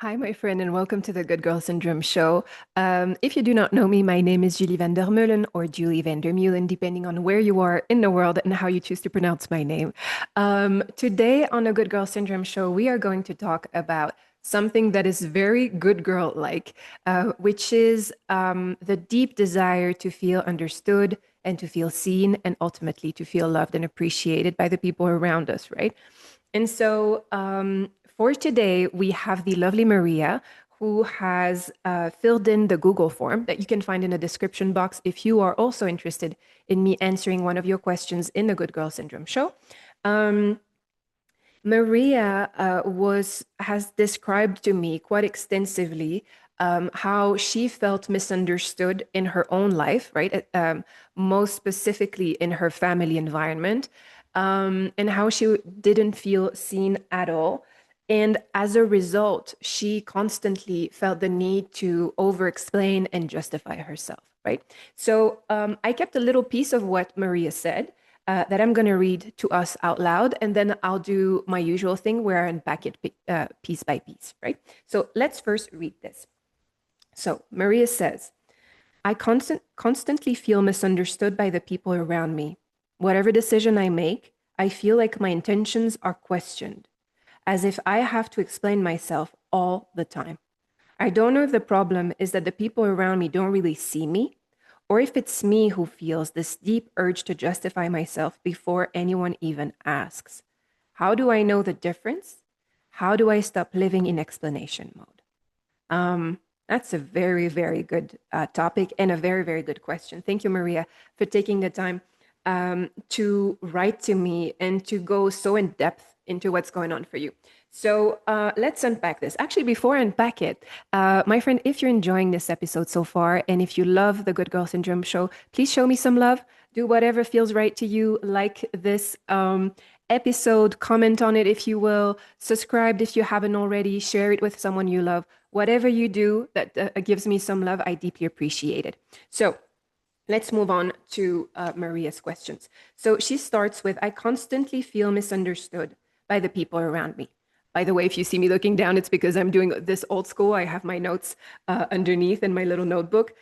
Hi, my friend, and welcome to the Good Girl Syndrome show. If you do not know me, my name is Julie Vander Meulen or Julie Vander Meulen, depending on where you are in the world and how you choose to pronounce my name. Today on the Good Girl Syndrome show, we are going to talk about something that is very good girl like, which is the deep desire to feel understood and to feel seen and ultimately to feel loved and appreciated by the people around us, right? And so for today, we have the lovely Maria who has filled in the Google form that you can find in the description box if you are also interested in me answering one of your questions in the Good Girl Syndrome show. Maria has described to me quite extensively how she felt misunderstood in her own life, right? Most specifically in her family environment, and how she didn't feel seen at all. And as a result, she constantly felt the need to over explain and justify herself, right? So I kept a little piece of what Maria said that I'm going to read to us out loud, and then I'll do my usual thing where I unpack it piece by piece, right? So let's first read this. So Maria says, I constantly feel misunderstood by the people around me. Whatever decision I make, I feel like my intentions are questioned, as if I have to explain myself all the time. I don't know if the problem is that the people around me don't really see me, or if it's me who feels this deep urge to justify myself before anyone even asks. How do I know the difference? How do I stop living in explanation mode? That's a very, very good topic and a very, very good question. Thank you, Maria, for taking the time to write to me and to go so in depth into what's going on for you. So let's unpack this. Actually, before I unpack it, my friend, if you're enjoying this episode so far, and if you love the Good Girl Syndrome show, please show me some love. Do whatever feels right to you. Like this episode, comment on it if you will, subscribe if you haven't already, share it with someone you love. Whatever you do that gives me some love, I deeply appreciate it. So let's move on to Maria's questions. So she starts with, I constantly feel misunderstood by the people around me. By the way, if you see me looking down, it's because I'm doing this old school. I have my notes underneath in my little notebook.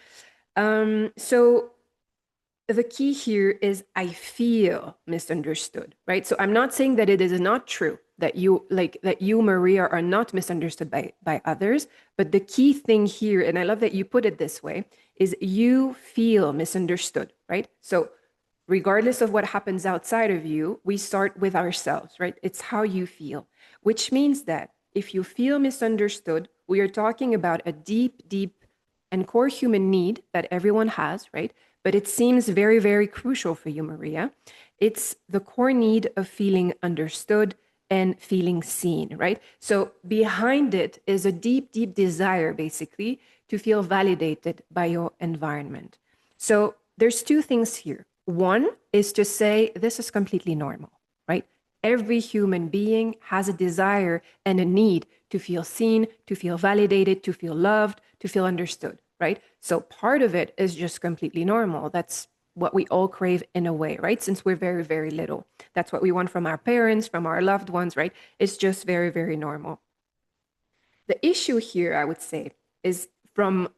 So the key here is I feel misunderstood, right? So I'm not saying that it is not true that you, Maria, are not misunderstood by others, but the key thing here, and I love that you put it this way, is you feel misunderstood, right? So regardless of what happens outside of you, we start with ourselves, right? It's how you feel, which means that if you feel misunderstood, we are talking about a deep, deep and core human need that everyone has, right? But it seems very, very crucial for you, Maria. It's the core need of feeling understood and feeling seen, right? So behind it is a deep, deep desire, basically, to feel validated by your environment. So there's two things here. One is to say this is completely normal, right? Every human being has a desire and a need to feel seen, to feel validated, to feel loved, to feel understood, right? So part of it is just completely normal. That's what we all crave in a way, right? Since we're very, very little. That's what we want from our parents, from our loved ones, right? It's just very, very normal. The issue here, I would say, is from,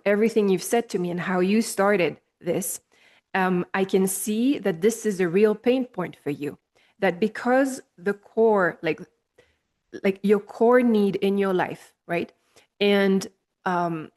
everything you've said to me and how you started this, I can see that this is a real pain point for you. That because the core, like your core need in your life, right? And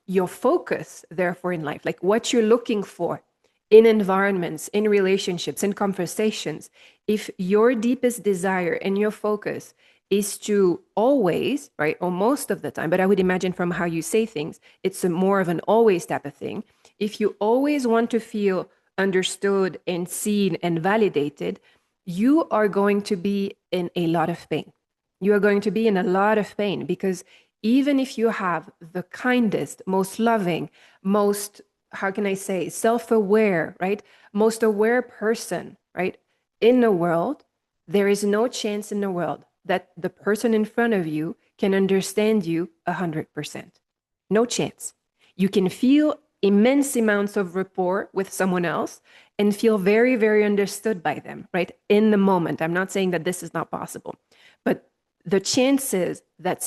your focus, therefore, in life, like what you're looking for in environments, in relationships, in conversations, if your deepest desire and your focus is to always, right, or most of the time, but I would imagine from how you say things, it's a more of an always type of thing. If you always want to feel understood and seen and validated, you are going to be in a lot of pain. You are going to be in a lot of pain because even if you have the kindest, most loving, most, how can I say, self aware, right? Most aware person, right? In the world, there is no chance in the world that the person in front of you can understand you 100%. No chance. You can feel immense amounts of rapport with someone else and feel very, very understood by them, right? In the moment. I'm not saying that this is not possible, but the chances that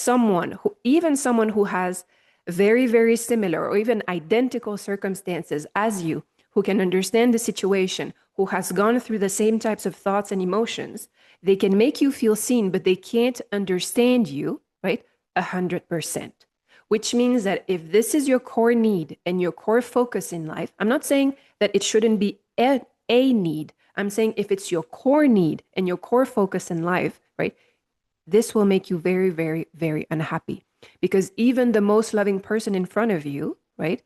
even someone who has very, very similar or even identical circumstances as you, who can understand the situation, who has gone through the same types of thoughts and emotions, they can make you feel seen, but they can't understand you, right? 100%. Which means that if this is your core need and your core focus in life, I'm not saying that it shouldn't be a need. I'm saying if it's your core need and your core focus in life, right? This will make you very, very, very unhappy because even the most loving person in front of you, right?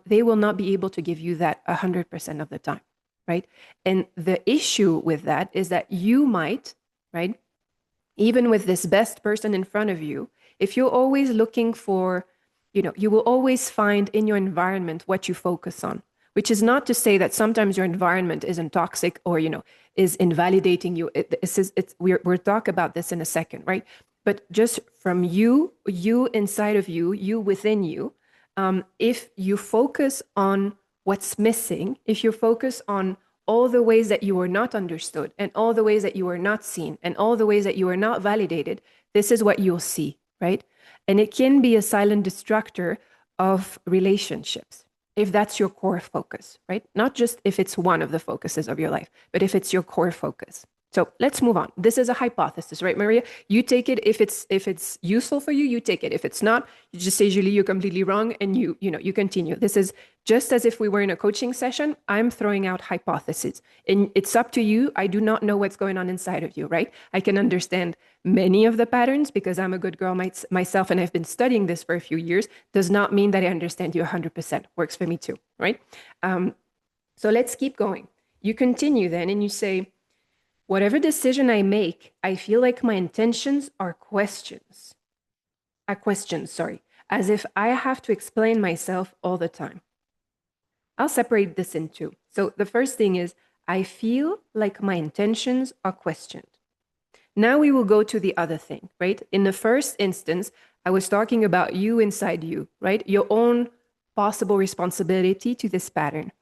They will not be able to give you that 100% of the time, right? And the issue with that is that you might, right? Even with this best person in front of you, if you're always looking for, you will always find in your environment what you focus on, which is not to say that sometimes your environment isn't toxic or, is invalidating you. We'll talk about this in a second, right? But just from you inside of you, you within you, if you focus on what's missing, if you focus on all the ways that you are not understood and all the ways that you are not seen and all the ways that you are not validated, this is what you'll see, right? And it can be a silent destructor of relationships if that's your core focus, right? Not just if it's one of the focuses of your life, but if it's your core focus. So let's move on. This is a hypothesis, right, Maria? You take it if it's useful for you, you take it. If it's not, you just say, Julie, you're completely wrong, and you continue. This is just as if we were in a coaching session. I'm throwing out hypotheses, and it's up to you. I do not know what's going on inside of you, right? I can understand many of the patterns because I'm a good girl myself, and I've been studying this for a few years. Does not mean that I understand you 100%. Works for me too, right? So let's keep going. You continue then, and you say, whatever decision I make, I feel like my intentions are questions. As if I have to explain myself all the time. I'll separate this in two. So the first thing is, I feel like my intentions are questioned. Now we will go to the other thing, right? In the first instance, I was talking about you inside you, right? Your own possible responsibility to this pattern.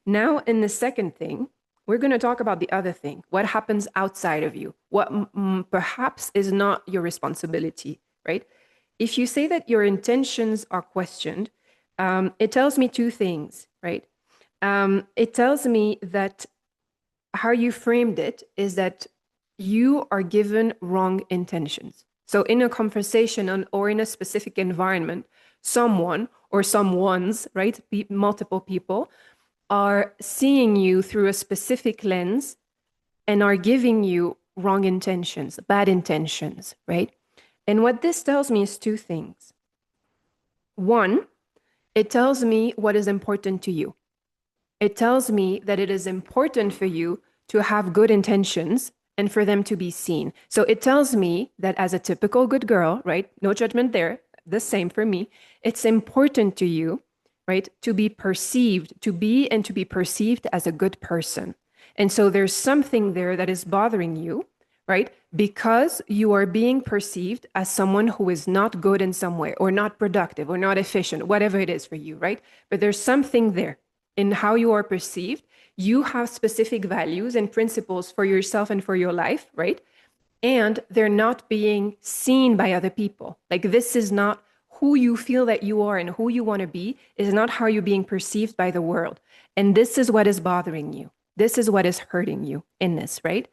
Now, in the second thing, we're going to talk about the other thing, what happens outside of you, what perhaps is not your responsibility, right? If you say that your intentions are questioned, it tells me two things, right? It tells me that how you framed it is that you are given wrong intentions. So in a conversation or in a specific environment, someone or someone's, right, multiple people, are seeing you through a specific lens and are giving you wrong intentions, bad intentions, right? And what this tells me is two things. One, it tells me what is important to you. It tells me that it is important for you to have good intentions and for them to be seen. So it tells me that as a typical good girl, right? No judgment there, the same for me. It's important to you, right? To be perceived, to be and to be perceived as a good person. And so there's something there that is bothering you, right? Because you are being perceived as someone who is not good in some way or not productive or not efficient, whatever it is for you, right? But there's something there in how you are perceived. You have specific values and principles for yourself and for your life, right? And they're not being seen by other people. Like this is not who you feel that you are and who you want to be is not how you're being perceived by the world. And this is what is bothering you. This is what is hurting you in this, right?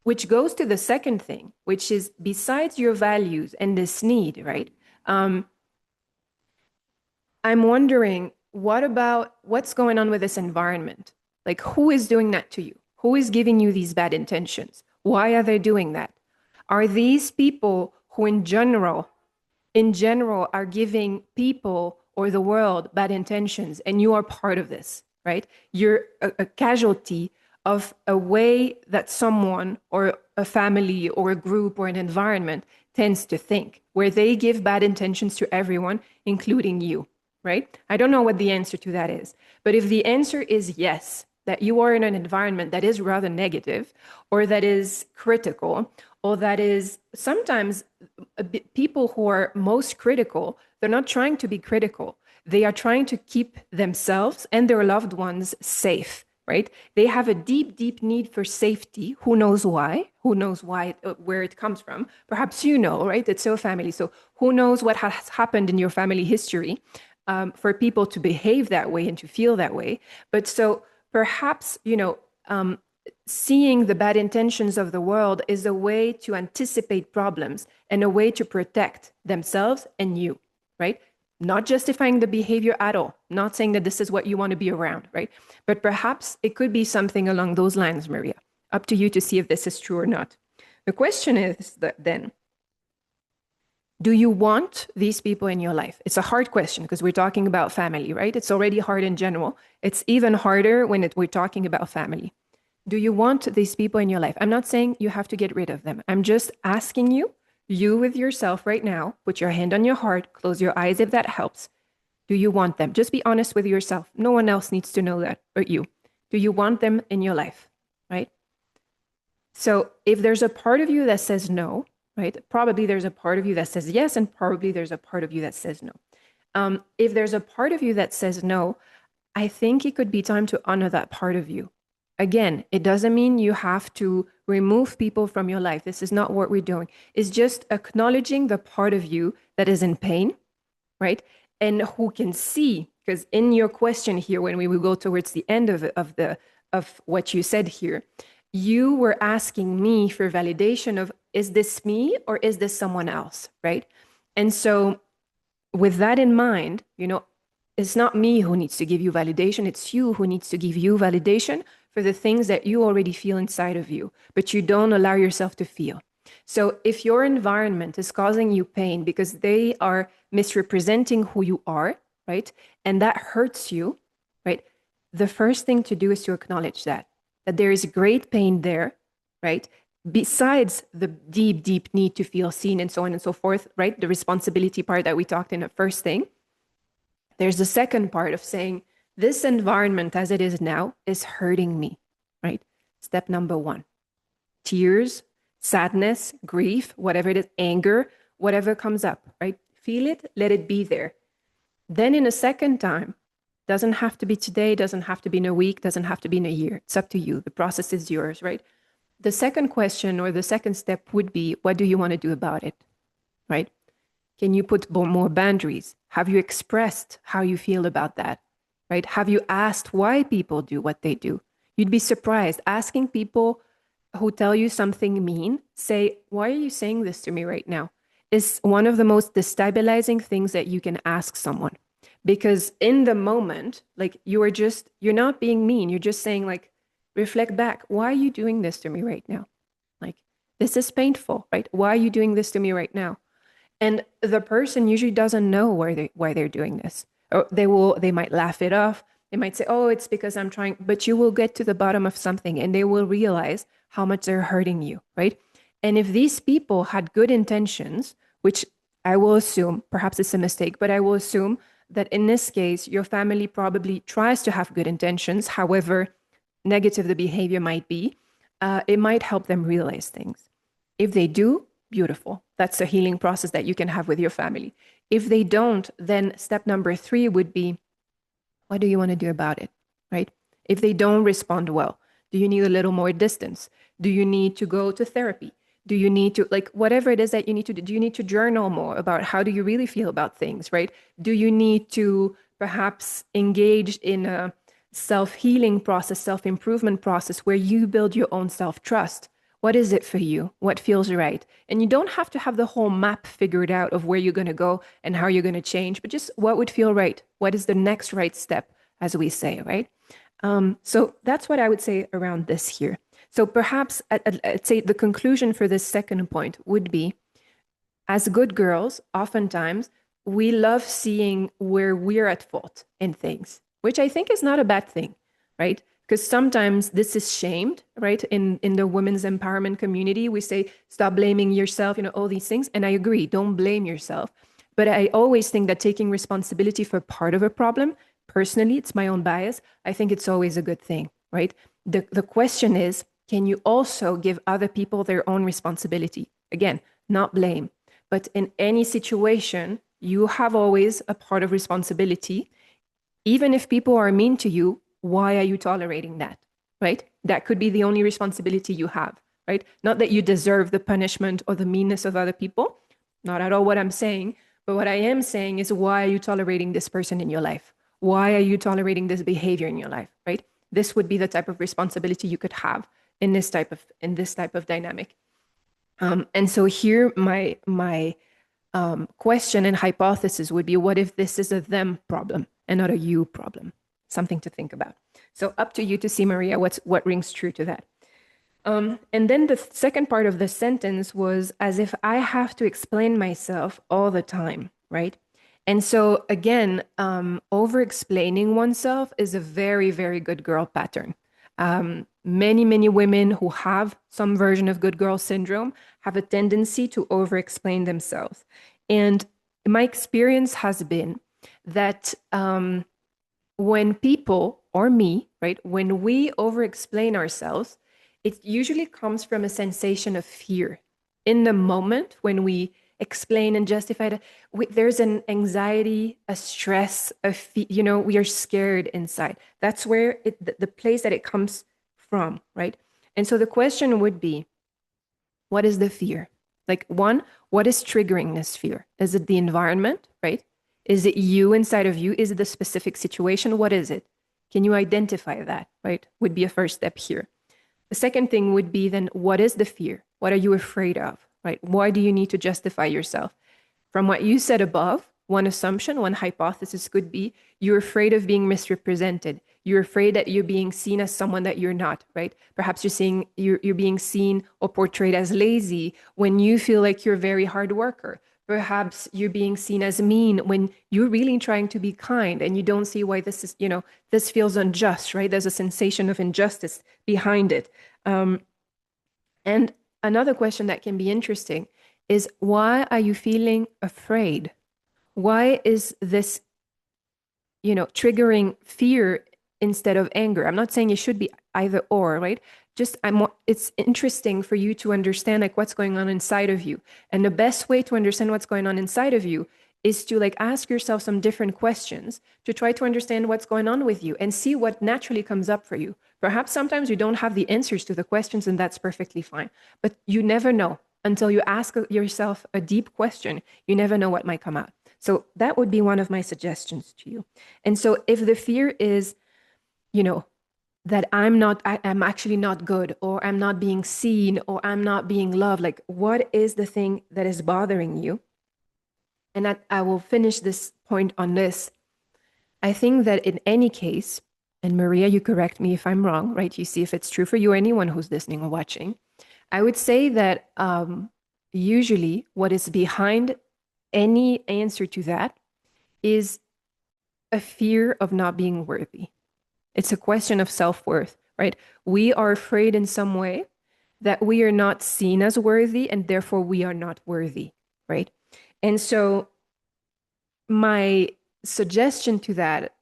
Which goes to the second thing, which is besides your values and this need, right? I'm wondering, what's going on with this environment? Like, who is doing that to you? Who is giving you these bad intentions? Why are they doing that? Are these people who in general are giving people or the world bad intentions and you are part of this, right? You're a casualty of a way that someone or a family or a group or an environment tends to think, where they give bad intentions to everyone, including you, right? I don't know what the answer to that is, but if the answer is yes, that you are in an environment that is rather negative or that is critical or that is sometimes people who are most critical, they're not trying to be critical. They are trying to keep themselves and their loved ones safe, right? They have a deep, deep need for safety. Who knows why? Who knows why, where it comes from? Perhaps you know, right? It's so family. So who knows what has happened in your family history for people to behave that way and to feel that way? But so perhaps, seeing the bad intentions of the world is a way to anticipate problems and a way to protect themselves and you, right? Not justifying the behavior at all, not saying that this is what you want to be around, right? But perhaps it could be something along those lines, Maria. Up to you to see if this is true or not. The question is that then, do you want these people in your life? It's a hard question because we're talking about family, right? It's already hard in general. It's even harder when we're talking about family. Do you want these people in your life? I'm not saying you have to get rid of them. I'm just asking you with yourself right now, put your hand on your heart, close your eyes if that helps. Do you want them? Just be honest with yourself. No one else needs to know that but you. Do you want them in your life, right? So if there's a part of you that says no, right? Probably there's a part of you that says yes, and probably there's a part of you that says no. If there's a part of you that says no, I think it could be time to honor that part of you. Again, it doesn't mean you have to remove people from your life. This is not what we're doing. It's just acknowledging the part of you that is in pain, right? And who can see, because in your question here, when we will go towards the end of what you said here, you were asking me for validation of, is this me or is this someone else, right? And so with that in mind, it's not me who needs to give you validation. It's you who needs to give you validation for the things that you already feel inside of you, but you don't allow yourself to feel. So if your environment is causing you pain because they are misrepresenting who you are, right? And that hurts you, right? The first thing to do is to acknowledge that there is great pain there, right? Besides the deep, deep need to feel seen and so on and so forth, right? The responsibility part that we talked in the first thing. There's the second part of saying, this environment as it is now is hurting me, right? Step number one, tears, sadness, grief, whatever it is, anger, whatever comes up, right? Feel it, let it be there. Then in a second time, doesn't have to be today, doesn't have to be in a week, doesn't have to be in a year. It's up to you. The process is yours, right? The second question or the second step would be, what do you want to do about it, right? Can you put more boundaries? Have you expressed how you feel about that, right? Have you asked why people do what they do? You'd be surprised. Asking people who tell you something mean, say, why are you saying this to me right now? Is one of the most destabilizing things that you can ask someone. Because in the moment, like you're not being mean. You're just saying like, reflect back. Why are you doing this to me right now? Like, this is painful, right? Why are you doing this to me right now? And the person usually doesn't know why they're doing this. Or they might laugh it off. They might say, oh, it's because I'm trying, but you will get to the bottom of something and they will realize how much they're hurting you, right? And if these people had good intentions, which I will assume, perhaps it's a mistake, but I will assume that in this case, your family probably tries to have good intentions. However negative the behavior might be, it might help them realize things. If they do, beautiful. That's a healing process that you can have with your family. If they don't, then step number 3 would be, what do you want to do about it, right? If they don't respond well, do you need a little more distance? Do you need to go to therapy? Do you need to, like, whatever it is that you need to do you need to journal more about how do you really feel about things, right? Do you need to perhaps engage in a self-healing process, self-improvement process where you build your own self-trust? What is it for you? What feels right? And you don't have to have the whole map figured out of where you're going to go and how you're going to change, but just what would feel right? What is the next right step, as we say, right? So that's what I would say around this here. So perhaps I'd say the conclusion for this second point would be, as good girls, oftentimes we love seeing where we're at fault in things, which I think is not a bad thing, right? Because sometimes this is shamed, right? In the women's empowerment community, we say, stop blaming yourself, all these things. And I agree, don't blame yourself. But I always think that taking responsibility for part of a problem, personally, it's my own bias, I think it's always a good thing, right? The question is, can you also give other people their own responsibility? Again, not blame. But in any situation, you have always a part of responsibility. Even if people are mean to you, why are you tolerating that, right? That could be the only responsibility you have, right? Not that you deserve the punishment or the meanness of other people, not at all what I'm saying, but what I am saying is, why are you tolerating this person in your life? Why are you tolerating this behavior in your life, right? This would be the type of responsibility you could have in this type of dynamic. And so here, my question and hypothesis would be, what if this is a them problem and not a you problem? Something to think about. So up to you to see, Maria, what rings true to that. And then the second part of the sentence was, as if I have to explain myself all the time, right? And so again, over explaining oneself is a very, very good girl pattern. Many women who have some version of good girl syndrome have a tendency to over explain themselves. And my experience has been that when people, or me, right, when we over explain ourselves, it usually comes from a sensation of fear. In the moment when we explain and justify that, there's an anxiety, a stress, we are scared inside. That's where the place that it comes from, right? And so the question would be, what is the fear? Like, one, what is triggering this fear? Is it the environment, right? Is it you inside of you? Is it the specific situation? What is it? Can you identify that, right? Would be a first step here. The second thing would be, then, what is the fear? What are you afraid of, right? Why do you need to justify yourself? From what you said above, one assumption, one hypothesis could be, you're afraid of being misrepresented. You're afraid that you're being seen as someone that you're not, right? Perhaps you're being seen or portrayed as lazy when you feel like you're a very hard worker. Perhaps you're being seen as mean when you're really trying to be kind, and you don't see why this feels unjust, right? There's a sensation of injustice behind it. And another question that can be interesting is, why are you feeling afraid? Why is this, triggering fear instead of anger? I'm not saying it should be either or, right? It's interesting for you to understand, like, what's going on inside of you. And the best way to understand what's going on inside of you is to, like, ask yourself some different questions to try to understand what's going on with you and see what naturally comes up for you. Perhaps sometimes you don't have the answers to the questions, and that's perfectly fine. But you never know until you ask yourself a deep question. You never know what might come out. So that would be one of my suggestions to you. And so if the fear is, that I'm actually not good, or I'm not being seen, or I'm not being loved, like, what is the thing that is bothering you? And I will finish this point on this. I think that in any case, and Maria, you correct me if I'm wrong, right? You see if it's true for you, anyone who's listening or watching. I would say that usually what is behind any answer to that is a fear of not being worthy. It's a question of self-worth, right? We are afraid in some way that we are not seen as worthy, and therefore we are not worthy, right? And so my suggestion to that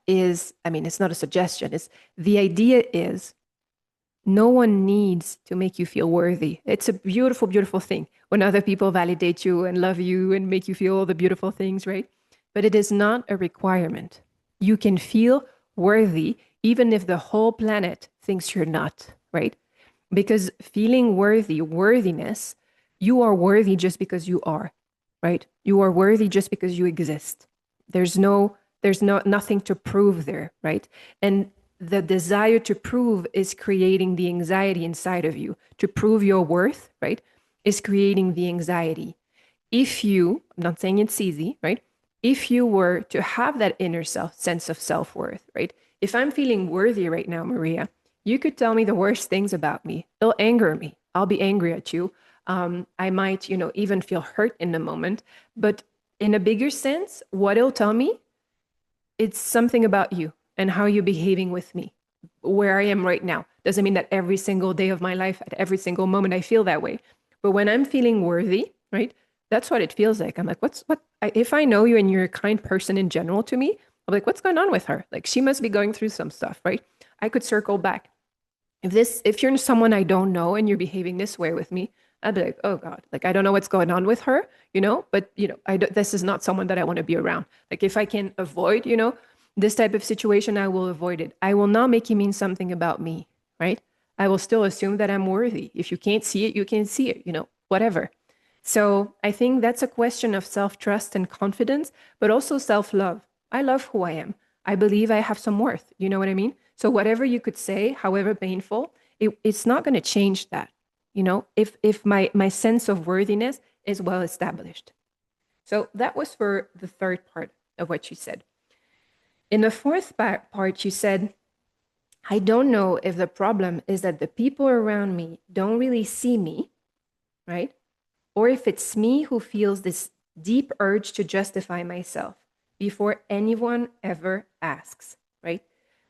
it's not a suggestion. It's the idea is, no one needs to make you feel worthy. It's a beautiful, beautiful thing when other people validate you and love you and make you feel all the beautiful things, right? But it is not a requirement. You can feel worthy even if the whole planet thinks you're not, right? Because feeling worthy, worthiness, you are worthy just because you are, right? You are worthy just because you exist. There's nothing to prove there, right? And the desire to prove is creating the anxiety inside of you. To prove your worth, right, is creating the anxiety. I'm not saying it's easy, right? If you were to have that inner sense of self-worth, right? If I'm feeling worthy right now, Maria, you could tell me the worst things about me. It'll anger me. I'll be angry at you. I might, even feel hurt in the moment. But in a bigger sense, what it'll tell me, it's something about you and how you're behaving with me, where I am right now. Doesn't mean that every single day of my life, at every single moment, I feel that way. But when I'm feeling worthy, right, that's what it feels like. I'm like, if I know you and you're a kind person in general to me, I'm like, what's going on with her? Like, she must be going through some stuff, right? I could circle back. If you're someone I don't know and you're behaving this way with me, I'd be like, oh God, like, I don't know what's going on with her, but this is not someone that I want to be around. Like, if I can avoid, This type of situation, I will avoid it. I will not make it mean something about me, right? I will still assume that I'm worthy. If you can't see it, you can't see it, whatever. So I think that's a question of self trust and confidence, but also self love. I love who I am. I believe I have some worth. You know what I mean? So whatever you could say, however painful, it's not going to change that. If my sense of worthiness is well established. So that was for the third part of what you said. In the fourth part, you said, I don't know if the problem is that the people around me don't really see me, right? Or if it's me who feels this deep urge to justify myself before anyone ever asks, right?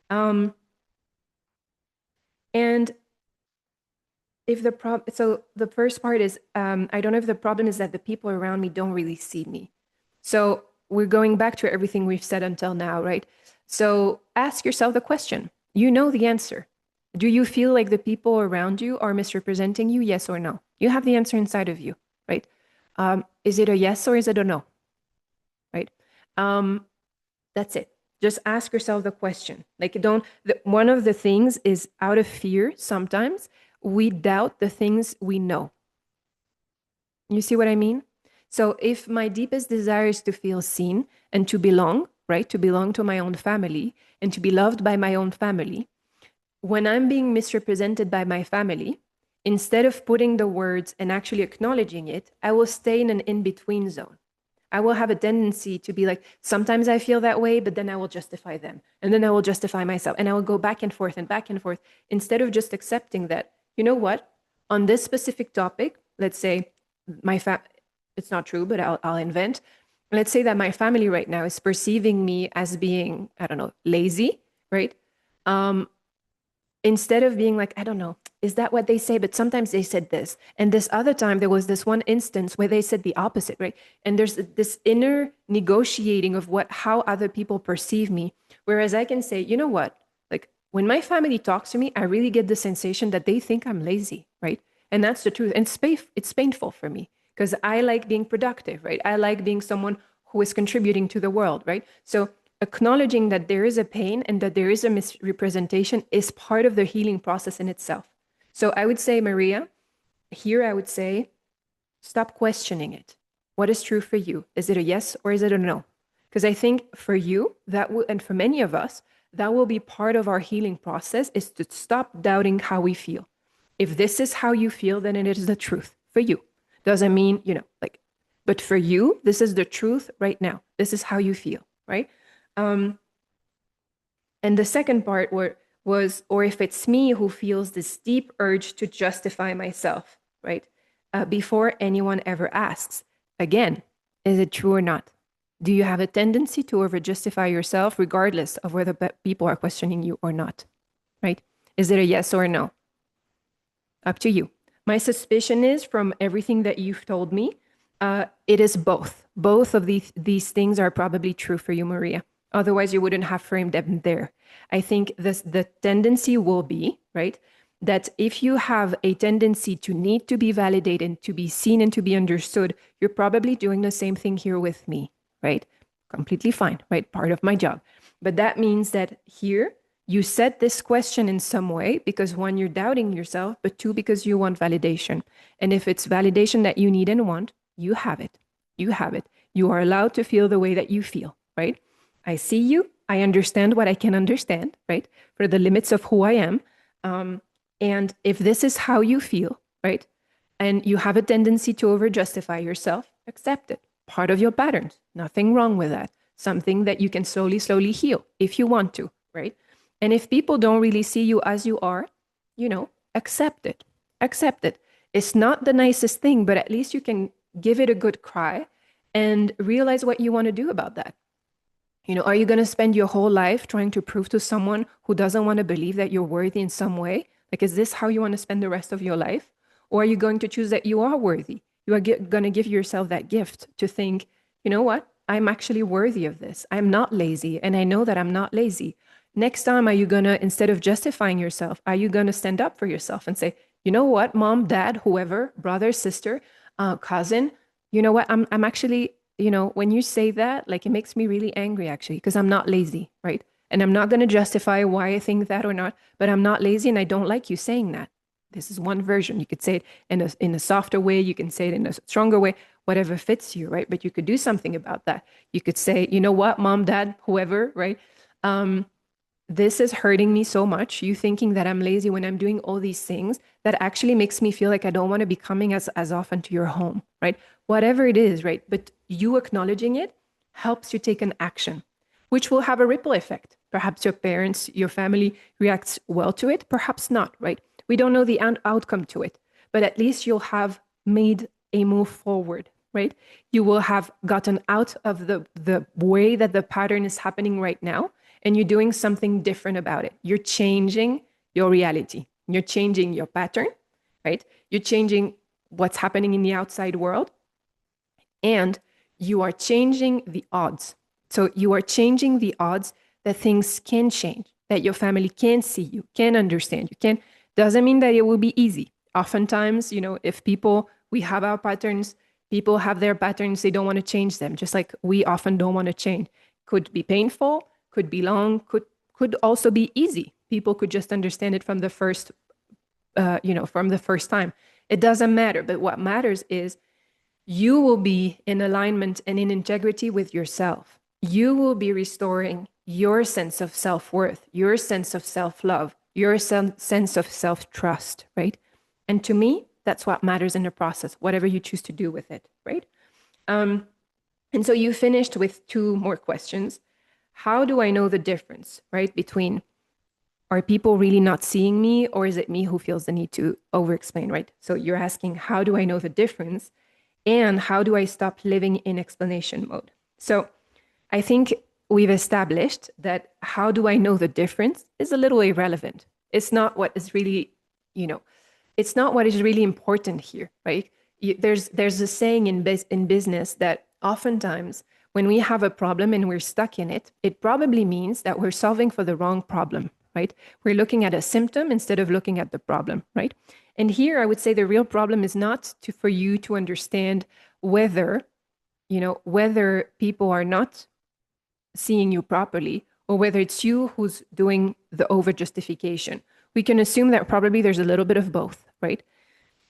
And if so the first part is, I don't know if the problem is that the people around me don't really see me. So we're going back to everything we've said until now, right? So ask yourself the question. You know the answer. Do you feel like the people around you are misrepresenting you? Yes or no? You have the answer inside of you, right? Is it a yes or is it a no? Right? That's it. Just ask yourself the question. Like, one of the things is out of fear, sometimes we doubt the things we know. You see what I mean? So if my deepest desire is to feel seen and to belong, right? To belong to my own family and to be loved by my own family, when I'm being misrepresented by my family, instead of putting the words and actually acknowledging it, I will stay in an in-between zone. I will have a tendency to be like, sometimes I feel that way, but then I will justify them. And then I will justify myself. And I will go back and forth, instead of just accepting that, you know what? On this specific topic, let's say it's not true, but I'll invent. Let's say that my family right now is perceiving me as being, I don't know, lazy, right? Instead of being like, I don't know, is that what they say? But sometimes they said this. And this other time, there was this one instance where they said the opposite, right? And there's this inner negotiating of how other people perceive me. Whereas I can say, you know what? Like, when my family talks to me, I really get the sensation that they think I'm lazy, right? And that's the truth. And it's painful for me because I like being productive, right? I like being someone who is contributing to the world, right? So acknowledging that there is a pain and that there is a misrepresentation is part of the healing process in itself. So I would say, Maria, here I would say, stop questioning it. What is true for you? Is it a yes or is it a no? Because I think for you, and for many of us, that will be part of our healing process, is to stop doubting how we feel. If this is how you feel, then it is the truth for you. Doesn't mean, but for you, this is the truth right now. This is how you feel, right? And the second part was, or if it's me who feels this deep urge to justify myself, right? Before anyone ever asks. Again, is it true or not? Do you have a tendency to over justify yourself regardless of whether people are questioning you or not, right? Is it a yes or a no? Up to you. My suspicion is, from everything that you've told me, it is both. Both of these things are probably true for you, Maria. Otherwise, you wouldn't have framed them there. I think the tendency will be, right, that if you have a tendency to need to be validated, to be seen and to be understood, you're probably doing the same thing here with me, right? Completely fine, right? Part of my job. But that means that here, you set this question in some way because, one, you're doubting yourself, but two, because you want validation. And if it's validation that you need and want, you have it. You have it. You are allowed to feel the way that you feel, right? I see you. I understand what I can understand, right? For the limits of who I am. And if this is how you feel, right? And you have a tendency to over justify yourself, accept it. Part of your patterns. Nothing wrong with that. Something that you can slowly heal if you want to, right? And if people don't really see you as you are, accept it. Accept it. It's not the nicest thing, but at least you can give it a good cry and realize what you want to do about that. Are you going to spend your whole life trying to prove to someone who doesn't want to believe that you're worthy in some way? Like, is this how you want to spend the rest of your life? Or are you going to choose that you are worthy? You are going to give yourself that gift to think, you know what? I'm actually worthy of this. I'm not lazy. And I know that I'm not lazy. Next time, are you going to, instead of justifying yourself, are you going to stand up for yourself and say, you know what, mom, dad, whoever, brother, sister, cousin, you know what? I'm actually when you say that, like, it makes me really angry actually, because I'm not lazy, right? And I'm not going to justify why I think that or not, but I'm not lazy and I don't like you saying that. This is one version. You could say it in a softer way, you can say it in a stronger way, whatever fits you, right? But you could do something about that. You could say, you know what, mom, dad, whoever, right? This is hurting me so much. You thinking that I'm lazy when I'm doing all these things that actually makes me feel like I don't want to be coming as often to your home, right? Whatever it is, right? But you acknowledging it helps you take an action, which will have a ripple effect. Perhaps your parents, your family reacts well to it, perhaps not, right? We don't know the outcome to it, but at least you'll have made a move forward, right? You will have gotten out of the way that the pattern is happening right now, and you're doing something different about it. You're changing your reality. You're changing your pattern, right? You're changing what's happening in the outside world, and you are changing the odds. So you are changing the odds that things can change, that your family can see you, can understand you, can. Doesn't mean that it will be easy. Oftentimes, if we have our patterns, people have their patterns, they don't want to change them, just like we often don't want to change. Could be painful, could be long, could also be easy. People could just understand it from the first time. It doesn't matter. But what matters is you will be in alignment and in integrity with yourself. You will be restoring your sense of self-worth, your sense of self-love, your sense of self-trust, right? And to me, that's what matters in the process, whatever you choose to do with it, right? And so you finished with two more questions. How do I know the difference, right? Between, are people really not seeing me, or is it me who feels the need to over-explain, right? So you're asking, how do I know the difference? And how do I stop living in explanation mode? So I think we've established that how do I know the difference is a little irrelevant. It's not what is really, it's not what is really important here, right? There's a saying in business that oftentimes when we have a problem and we're stuck in it, it probably means that we're solving for the wrong problem, right? We're looking at a symptom instead of looking at the problem, right? And here I would say the real problem is not for you to understand whether people are not seeing you properly, or whether it's you who's doing the over justification. We can assume that probably there's a little bit of both, right?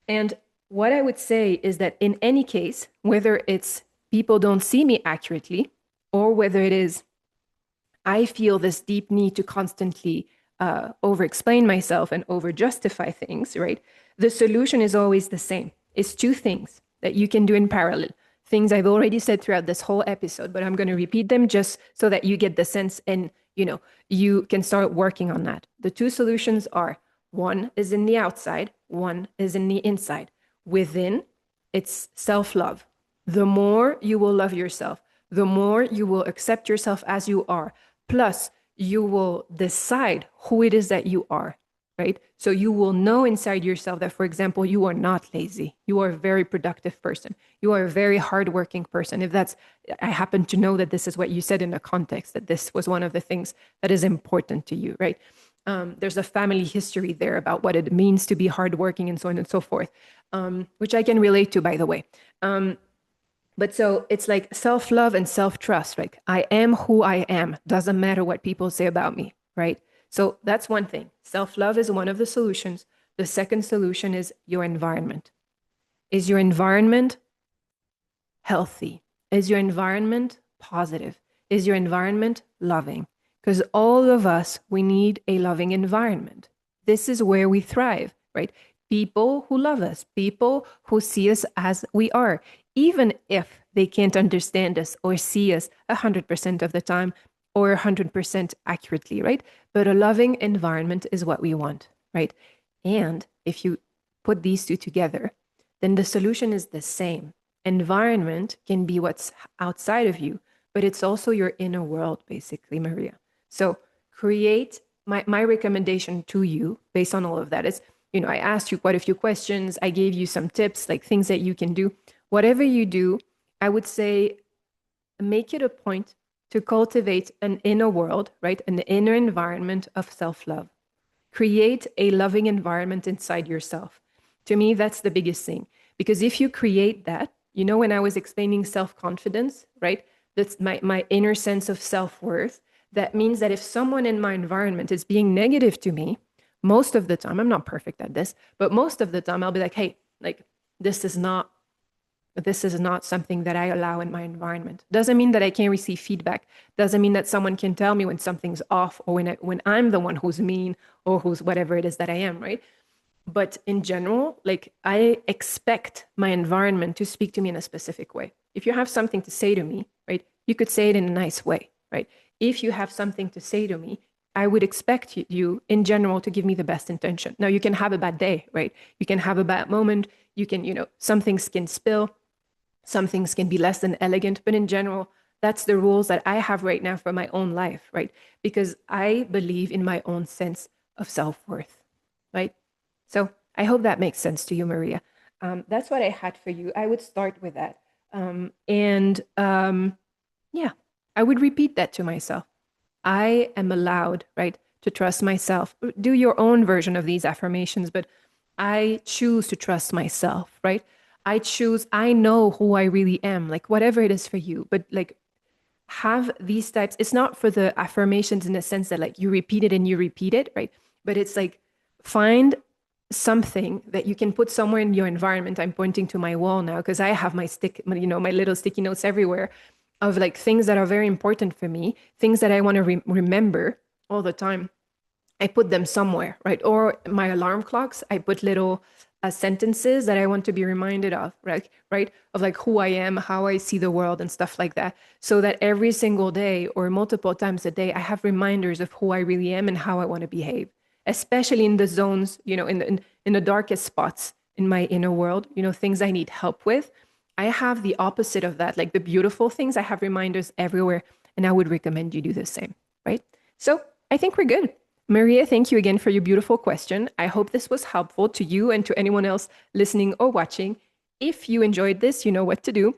And what I would say is that in any case, whether it's people don't see me accurately, or whether it is I feel this deep need to constantly over explain myself and over justify things, right? The solution is always the same. It's two things that you can do in parallel. Things I've already said throughout this whole episode, but I'm going to repeat them just so that you get the sense and you can start working on that. The two solutions are, one is in the outside, one is in the inside. Within, it's self-love. The more you will love yourself, the more you will accept yourself as you are. Plus, you will decide who it is that you are, right? So you will know inside yourself that, for example, you are not lazy. You are a very productive person. You are a very hardworking person. I happen to know that this is what you said in the context, that this was one of the things that is important to you, right? There's a family history there about what it means to be hardworking and so on and so forth, which I can relate to, by the way. But so it's like self-love and self-trust. Like, I am who I am. Doesn't matter what people say about me, right? So that's one thing. Self-love is one of the solutions. The second solution is your environment. Is your environment healthy? Is your environment positive? Is your environment loving? Because all of us, we need a loving environment. This is where we thrive, right? People who love us, people who see us as we are, even if they can't understand us or see us 100% of the time or 100% accurately, right? But a loving environment is what we want, right? And if you put these two together, then the solution is the same. Environment can be what's outside of you, but it's also your inner world, basically, Maria. So create, my recommendation to you based on all of that is, I asked you quite a few questions. I gave you some tips, like things that you can do. Whatever you do, I would say, make it a point to cultivate an inner world, right? An inner environment of self-love. Create a loving environment inside yourself. To me, that's the biggest thing. Because if you create that, when I was explaining self-confidence, right? That's my inner sense of self-worth. That means that if someone in my environment is being negative to me, most of the time, I'm not perfect at this, but most of the time I'll be like, hey, like this is not something that I allow in my environment. Doesn't mean that I can't receive feedback. Doesn't mean that someone can tell me when something's off or when I'm the one who's mean or who's whatever it is that I am, right? But in general, like I expect my environment to speak to me in a specific way. If you have something to say to me, right, you could say it in a nice way, right? If you have something to say to me, I would expect you in general to give me the best intention. Now, you can have a bad day, right? You can have a bad moment. You can, some things can spill, some things can be less than elegant, but in general, that's the rules that I have right now for my own life, right? Because I believe in my own sense of self-worth, right? So I hope that makes sense to you, Maria. That's what I had for you. I would start with that. Yeah, I would repeat that to myself. I am allowed, right, to trust myself. Do your own version of these affirmations, but I choose to trust myself, right? I know who I really am, like whatever it is for you, but like have these types. It's not for the affirmations in the sense that like you repeat it and you repeat it, right? But it's like find something that you can put somewhere in your environment. I'm pointing to my wall now because I have my my little sticky notes everywhere of like things that are very important for me, things that I want to remember all the time. I put them somewhere, right? Or my alarm clocks, I put little sentences that I want to be reminded of, right? Right? Of like who I am, how I see the world, and stuff like that. So that every single day or multiple times a day, I have reminders of who I really am and how I want to behave, especially in the zones, in the darkest spots in my inner world, things I need help with. I have the opposite of that, like the beautiful things, I have reminders everywhere. And I would recommend you do the same, right? So I think we're good. Maria, thank you again for your beautiful question. I hope this was helpful to you and to anyone else listening or watching. If you enjoyed this, you know what to do.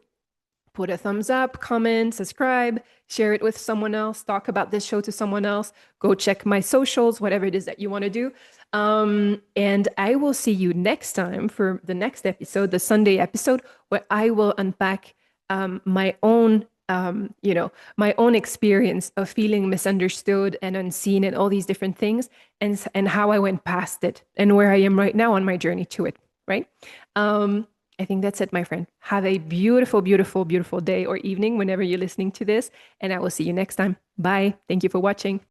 Put a thumbs up, comment, subscribe, share it with someone else, talk about this show to someone else. Go check my socials, whatever it is that you want to do. And I will see you next time for the next episode, the Sunday episode, where I will unpack my own my own experience of feeling misunderstood and unseen and all these different things, and how I went past it and where I am right now on my journey to it, right? I think that's it, my friend. Have a beautiful, beautiful, beautiful day or evening whenever you're listening to this, and I will see you next time. Bye. Thank you for watching.